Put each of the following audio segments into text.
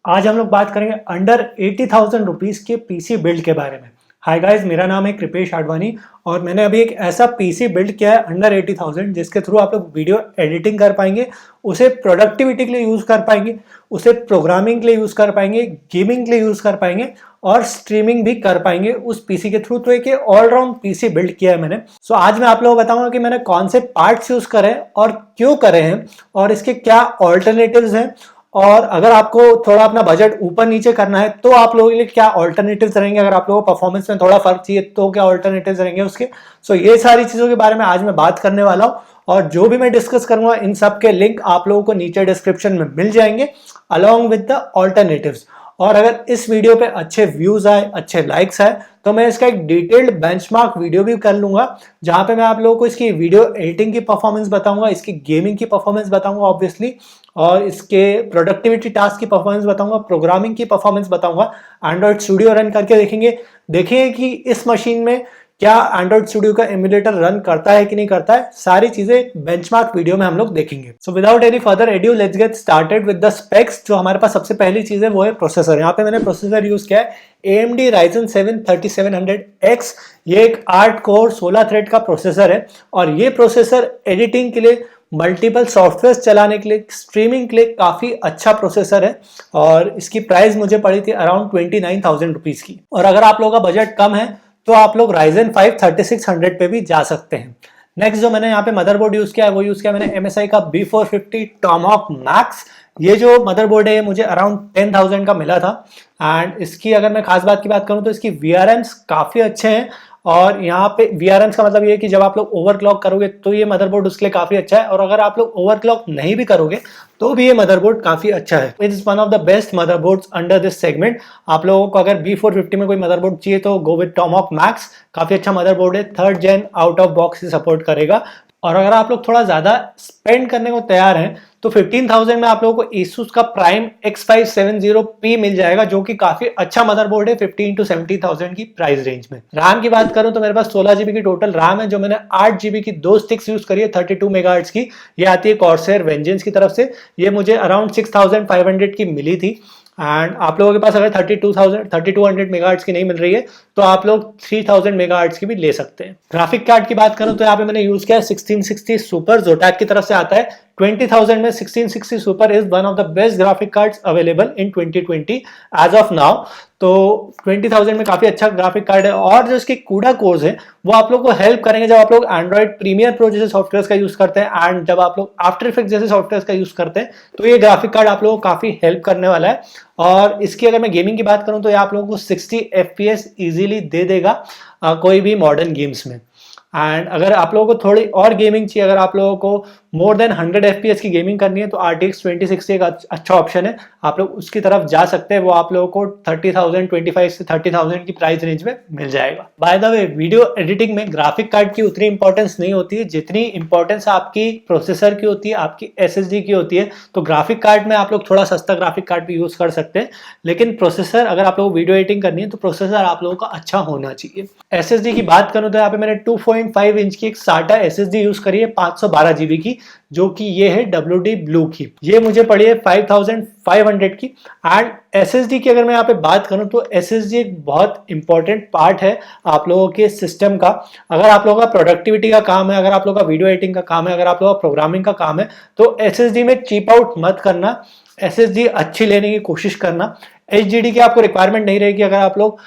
आज हम लोग बात करेंगे अंडर 80,000 रुपीज़ के पीसी बिल्ड के बारे में। हाय गाइस, मेरा नाम है कृपेश आडवाणी और मैंने अभी एक ऐसा पीसी बिल्ड किया है अंडर 80,000 जिसके थ्रू आप लोग वीडियो एडिटिंग कर पाएंगे, उसे प्रोडक्टिविटी के लिए यूज़ कर पाएंगे, उसे प्रोग्रामिंग के लिए यूज़ कर पाएंगे, गेमिंग के लिए यूज़ कर पाएंगे और स्ट्रीमिंग भी कर पाएंगे उस पीसी के थ्रू। तो एक ऑलराउंड पीसी बिल्ड किया है मैंने। सो आज मैं आप लोगों को बताऊंगा कि मैंने कौन से पार्ट्स यूज़ करे और क्यों करे हैं और इसके क्या ऑल्टरनेटिव्स हैं, और अगर आपको थोड़ा अपना बजट ऊपर नीचे करना है तो आप लोगों के लिए क्या ऑल्टरनेटिव्स रहेंगे, अगर आप लोगों को परफॉर्मेंस में थोड़ा फर्क चाहिए तो क्या ऑल्टरनेटिव्स रहेंगे उसके। सो ये सारी चीज़ों के बारे में आज मैं बात करने वाला हूँ और जो भी मैं डिस्कस करूंगा इन सब के लिंक आप लोगों को नीचे डिस्क्रिप्शन में मिल जाएंगे अलॉन्ग विद द ऑल्टरनेटिव्स। और अगर इस वीडियो पे अच्छे व्यूज आए, अच्छे लाइक्स आए, तो मैं इसका एक डिटेल्ड बेंचमार्क वीडियो भी कर लूंगा जहां पे मैं आप लोगों को इसकी वीडियो एडिटिंग की परफॉर्मेंस बताऊंगा, इसकी गेमिंग की परफॉर्मेंस बताऊंगा ऑब्वियसली, और इसके प्रोडक्टिविटी टास्क की परफॉर्मेंस बताऊंगा, प्रोग्रामिंग की परफॉर्मेंस बताऊंगा। एंड्रॉइड स्टूडियो रन करके देखेंगे कि इस मशीन में क्या एंड्रॉइड स्टूडियो का एमुलेटर रन करता है कि नहीं करता है। सारी चीजें बेंचमार्क वीडियो में हम लोग देखेंगे। So without any further edu let's get started with the specs. जो हमारे पास सबसे पहली चीज है वो है प्रोसेसर। यहाँ पे मैंने प्रोसेसर यूज किया है AMD Ryzen 7 3700X। ये एक 8 कोर 16 थ्रेड का प्रोसेसर है और ये प्रोसेसर एडिटिंग के लिए, मल्टीपल सॉफ्टवेयर चलाने के लिए, स्ट्रीमिंग के लिए काफी अच्छा प्रोसेसर है और इसकी प्राइस मुझे पड़ी थी अराउंड 29,000 रुपीज की। और अगर आप लोगों का बजट कम है तो आप लोग Ryzen 5 3600 पे भी जा सकते हैं। नेक्स्ट जो मैंने यहाँ पे मदरबोर्ड यूज किया है वो यूज किया मैंने MSI का B450 Tomahawk Max। ये जो मदरबोर्ड है ये मुझे अराउंड 10,000 का मिला था एंड इसकी अगर मैं खास बात की बात करूं तो इसकी VRMs काफी अच्छे हैं। और यहाँ पे VRMs का मतलब ये है कि जब आप लोग ओवरक्लॉक करोगे तो ये मदरबोर्ड उसके लिए काफी अच्छा है, और अगर आप लोग ओवरक्लॉक नहीं भी करोगे तो भी ये मदरबोर्ड काफी अच्छा है। It is one of the best motherboards under this segment. आप लोगों को अगर B450 में कोई मदरबोर्ड चाहिए तो गो विद Tomahawk Max। काफी अच्छा मदरबोर्ड है, 3rd gen out of box ही सपोर्ट करेगा। और अगर आप लोग थोड़ा ज्यादा स्पेंड करने को तैयार हैं तो 15,000 में आप लोगों को Asus का Prime X570P मिल जाएगा, जो कि काफी अच्छा मदरबोर्ड है 15 to 17,000 की प्राइस रेंज में। रैम की बात करूं तो मेरे पास 16 GB की टोटल रैम है, जो मैंने 8 GB की 2 स्टिक्स यूज करी है 32 मेगाहर्ट्ज की। ये आती है Corsair Vengeance की तरफ से। ये मुझे अराउंड 6,500 की मिली थी एंड आप लोगों के पास अगर 3200 मेगाहर्ट्ज की नहीं मिल रही है तो आप लोग 3000 मेगाहर्ट्ज की भी ले सकते हैं। ग्राफिक कार्ड की बात करूं तो यहाँ पे मैंने यूज किया है 1660 सुपर, जोटैक की तरफ से आता है। 20,000 में 1660 super is one of the best graphic cards available in 2020 as of now. तो 20,000 में काफी अच्छा ग्राफिक कार्ड है और जो इसके CUDA कोर्स है वो आप लोग को हेल्प करेंगे जब आप लोग एंड्रॉइड प्रीमियर प्रो जैसे सॉफ्टवेयर का यूज करते हैं एंड जब आप लोग आफ्टर इफेक्ट जैसे सॉफ्टवेयर का यूज करते हैं तो ये ग्राफिक कार्ड आप लोगों को काफी हेल्प करने वाला है। और इसकी अगर मैं गेमिंग की बात करूं तो ये आप लोगों को 60 FPS इजीली दे देगा कोई भी मॉडर्न गेम्स में। एंड अगर आप लोगों को थोड़ी और गेमिंग चाहिए, अगर आप लोगों को मोर देन 100 FPS की गेमिंग करनी है तो RTX 2060 एक अच्छा ऑप्शन है, आप लोग उसकी तरफ जा सकते हैं। वो आप लोगों को 30,000 25 से 30,000 की प्राइस रेंज में मिल जाएगा। By the way, video editing में ग्राफिक कार्ड की उतनी इंपॉर्टेंस नहीं होती है जितनी इंपॉर्टेंस आपकी प्रोसेसर की होती है, आपकी SSD की होती है। तो ग्राफिक कार्ड में आप लोग थोड़ा सस्ता ग्राफिक कार्ड भी यूज कर सकते हैं, लेकिन प्रोसेसर अगर आप लोग वीडियो एडिटिंग करनी है तो प्रोसेसर आप लोगों का अच्छा होना चाहिए। SSD की बात करूं तो यहाँ पे मैंने 2.5 इंच की एक SATA SSD यूज करी है 512 GB की, जो कि ये है WD Blue की। ये मुझे पड़ी है 5,500 की। एंड SSD की अगर मैं यहाँ पे बात करूं तो SSD एक बहुत इंपॉर्टेंट पार्ट है आप लोगों के सिस्टम का। अगर आप लोगों का प्रोडक्टिविटी का काम है, अगर आप लोगों का वीडियो एडिटिंग का काम है, अगर आप लोगों का प्रोग्रामिंग का काम है तो SSD में चीप आउट मत करना, SSD अच्छी लेने की कोशिश करना। HDD की आपको रिक्वायरमेंट नहीं रहेगी अगर आप लोग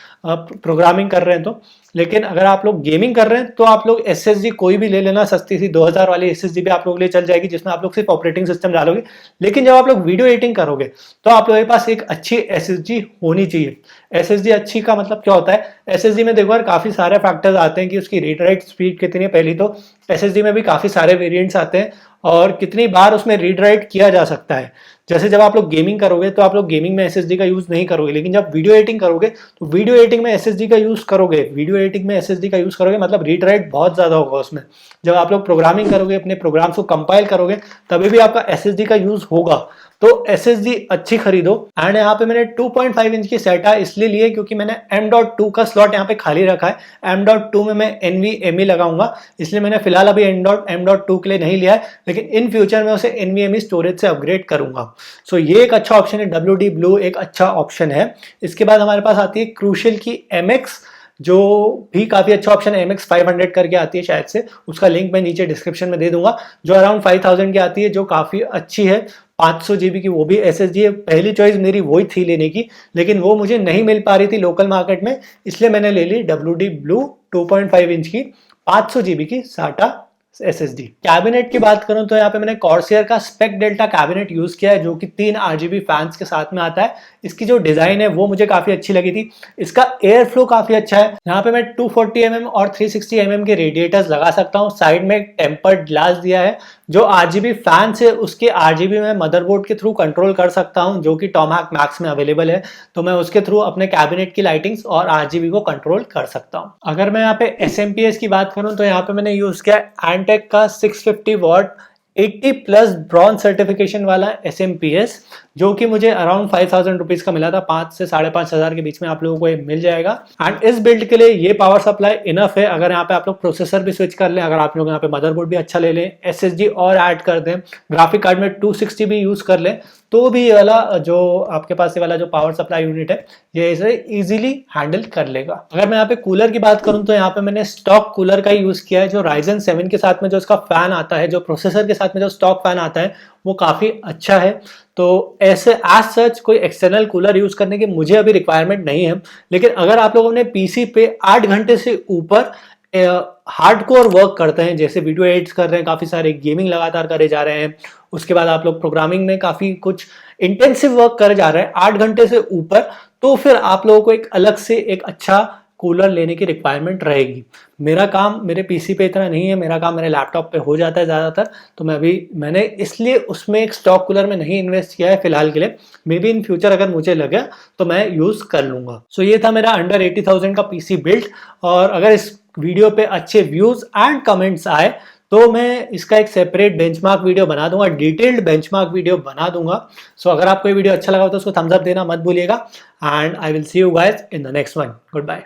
प्रोग्रामिंग कर रहे हैं तो, लेकिन अगर आप लोग गेमिंग कर रहे हैं तो आप लोग SSD कोई भी ले लेना, सस्ती सी 2000 वाली SSD भी आप लोग लिए चल जाएगी जिसमें आप लोग सिर्फ ऑपरेटिंग सिस्टम डालोगे। लेकिन जब आप लोग वीडियो एडिटिंग करोगे तो आप लोगों के पास एक अच्छी SSD होनी चाहिए। SSD अच्छी का मतलब क्या होता है, SSD में देखो यार काफी सारे फैक्टर्स आते हैं कि उसकी रीड राइट स्पीड कितनी है। पहली तो SSD में भी काफी सारे वेरिएंट्स आते हैं और कितनी बार उसमें रीड राइट किया जा सकता है। जैसे जब आप लोग गेमिंग करोगे तो आप लोग गेमिंग में SSD का यूज नहीं करोगे, लेकिन जब वीडियो एडिटिंग करोगे तो वीडियो एडिटिंग में SSD का यूज करोगे। वीडियो एडिटिंग में SSD का यूज करोगे मतलब रीड राइट बहुत ज्यादा होगा उसमें। जब आप लोग प्रोग्रामिंग करोगे, अपने प्रोग्राम्स को कंपाइल करोगे, तभी भी आपका SSD का यूज होगा। तो SSD अच्छी खरीदो। एंड यहाँ पे मैंने 2.5 इंच की SATA इसलिए ली है क्योंकि मैंने M.2 का स्लॉट यहाँ पे खाली रखा है। M.2 में मैं NVMe लगाऊंगा, इसलिए मैंने फिलहाल अभी M.2 के लिए नहीं लिया है, लेकिन इन फ्यूचर में उसे NVMe स्टोरेज से अपग्रेड करूंगा। सो ये एक अच्छा ऑप्शन है, WD Blue एक अच्छा ऑप्शन है। इसके बाद हमारे पास आती है क्रूशियल की MX, जो भी काफी अच्छा ऑप्शन है। MX 500 करके आती है शायद से, उसका लिंक मैं नीचे डिस्क्रिप्शन में दे दूंगा, जो अराउंड 5000 की आती है, जो काफी अच्छी है। 500 GB की वो भी SSD है। पहली चॉइस मेरी वही थी लेने की, लेकिन वो मुझे नहीं मिल पा रही थी लोकल मार्केट में, इसलिए मैंने ले ली WD Blue 2.5 इंच की 500 GB की SATA SSD। कैबिनेट की बात करूं तो यहाँ पे मैंने कॉर्सियर का स्पेक डेल्टा कैबिनेट यूज किया है, जो कि 3 RGB फैंस के साथ में आता है। इसकी जो डिजाइन है वो मुझे काफी अच्छी लगी थी। इसका एयर फ्लो काफी अच्छा है। यहाँ पे मैं 240 mm और 360 mm के रेडिएटर्स लगा सकता हूँ। साइड में टेम्पर्ड ग्लास दिया है। जो RGB फैंस है उसके RGB में मदरबोर्ड के थ्रू कंट्रोल कर सकता हूँ, जो कि टॉमहॉक मैक्स में अवेलेबल है। तो मैं उसके थ्रू अपने कैबिनेट की लाइटिंग्स और RGB को कंट्रोल कर सकता हूँ। अगर मैं यहाँ पे SMPS की बात करूँ तो यहाँ पे मैंने यूज किया एंटेक का 650 वॉट 80+ ब्रॉन्ज सर्टिफिकेशन वाला SMPS, जो कि मुझे अराउंड 5000 रुपीज का मिला था। 5 से 5,500 के बीच में आप लोगों को ये मिल जाएगा। एंड इस बिल्ड के लिए ये पावर सप्लाई इनफ है। अगर यहाँ पे आप लोग प्रोसेसर भी स्विच कर लें, अगर आप लोग यहाँ पे मदरबोर्ड भी अच्छा ले लें, SSD और ऐड कर दें, ग्राफिक कार्ड में 260 भी यूज कर लें, तो भी ये वाला जो आपके पास ये वाला जो पावर सप्लाई यूनिट है, ये इसे इजीली हैंडल कर लेगा। अगर मैं यहाँ पे कूलर की बात करूँ तो यहाँ पे मैंने स्टॉक कूलर का यूज किया है। जो Ryzen 7 के साथ में जो इसका फैन आता है, जो प्रोसेसर के साथ में जो स्टॉक फैन आता है, वो काफी अच्छा है। तो ऐसे एज सच कोई एक्सटर्नल कूलर यूज करने की मुझे अभी रिक्वायरमेंट नहीं है। लेकिन अगर आप लोगों ने PC पे 8 घंटे से ऊपर हार्डकोर वर्क करते हैं, जैसे वीडियो एडिट्स कर रहे हैं, काफी सारे गेमिंग लगातार करे जा रहे हैं, उसके बाद आप लोग प्रोग्रामिंग में काफी कुछ इंटेंसिव वर्क करे जा रहे हैं 8 घंटे से ऊपर, तो फिर आप लोगों को एक अलग से एक अच्छा कूलर लेने की रिक्वायरमेंट रहेगी। मेरा काम मेरे PC पे इतना नहीं है, मेरा काम मेरे लैपटॉप पे हो जाता है ज़्यादातर। तो मैंने इसलिए उसमें एक स्टॉक कूलर में नहीं इन्वेस्ट किया है फिलहाल के लिए। मे बी इन फ्यूचर अगर मुझे लगे तो मैं यूज़ कर लूँगा। सो ये था मेरा अंडर 80,000 का PC बिल्ड। और अगर इस वीडियो पे अच्छे व्यूज़ एंड कमेंट्स आए तो मैं इसका एक सेपरेट बेंचमार्क वीडियो बना दूंगा, डिटेल्ड बेंचमार्क वीडियो बना दूंगा। सो अगर आपको ये वीडियो अच्छा लगा तो उसको थम्स अप देना मत भूलिएगा। And I will see you guys in the next one. Good bye.